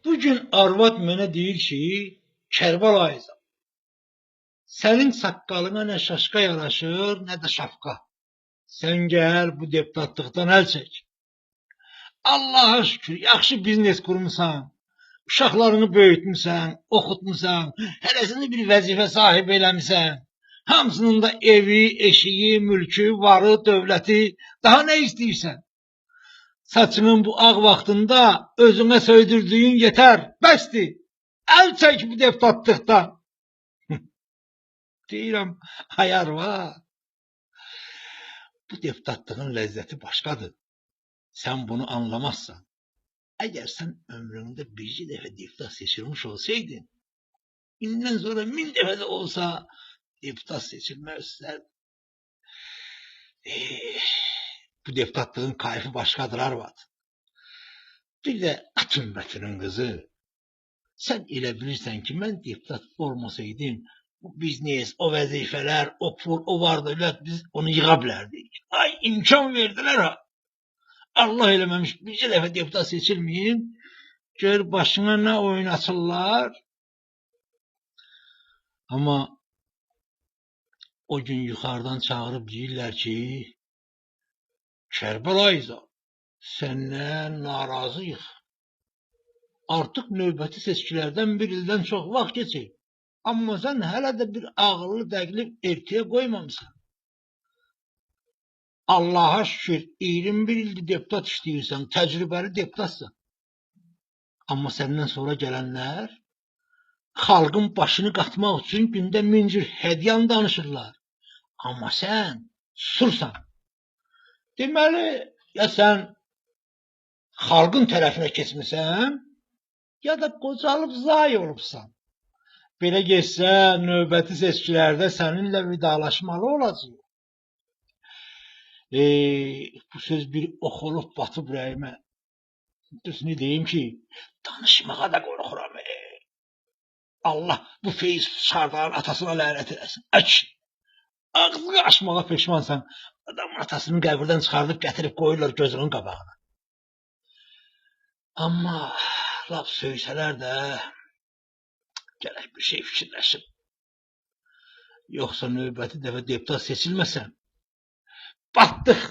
Bugün arvad mənə deyir ki, Kərbəlayı, sənin saqqalına nə şaşqa yaraşır, nə də şapqa. Sən gəl bu deputatlıqdan əl çək. Allaha şükür, yaxşı biznes qurmusan, uşaqlarını böyütmüsən, oxutmusan, hərəsini bir vəzifə sahibi eləmisən. Hamısının da evi, eşiyi, mülkü, varı, dövləti, daha nə istəyirsən? Saçının bu ağ vaxtında özünə söydürdüyün yetər, bəsdir. Əl çək bu deputatlıqdan. Deyirəm, hayar var. Bu deputatlığın ləzzəti başqadır. Sən bunu anlamazsan. Əgər sən ömründə bircə dəfə deputat seçilmiş olsaydın, indən sonra 1000 dəfə də olsa deputat seçilməzsən. Bu deputatlığın kayfı başqadır arvad. Bir də atın qızı. Sən elə bilirsən ki, mən deputat olmasaydım, bu biznes, o vəzifələr, o pul, o var dövlət, biz onu yığa bilərdik. Ay, imkan verdilər ha. Allah eləməmiş, bircə dəfə deputat seçilməyim, gör başına nə oyun açırlar. Amma o gün yuxarıdan çağırıb deyirlər ki, Kərbəlayı, səndən narazıyıq. Artıq növbəti seçkilərdən bir ildən çox vaxt keçir. Amma sən hələ də bir ağıllı təklif ertəyə qoymamısan. Allaha şükür, 21 ildir deputat işləyirsən, təcrübəli deputatsan. Amma səndən sonra gələnlər xalqın başını qatmaq üçün gündə 1000 cür hədyan danışırlar. Amma sən susursan. Deməli, ya sən xalqın tərəfinə keçmirsən, ya da qocalıb zay olubsan. Belə geçsə, növbəti seçkilərdə səninlə vidalaşmalı olacaq. Bu söz bir ox olub batıb rəyimə. Düzünü deyim ki, danışmağa da qorxuram. Allah bu feyiz çardağın atasına lənət eləsin. Ağzını açmağa peşmansan, adamın atasının qəbirdən çıxardıb gətirib qoyurlar gözünün qabağına. Amma laf söysələr də gərək bir şey fikirləşib. Yoxsa növbəti dəfə deputat seçilməsəm, batdıq.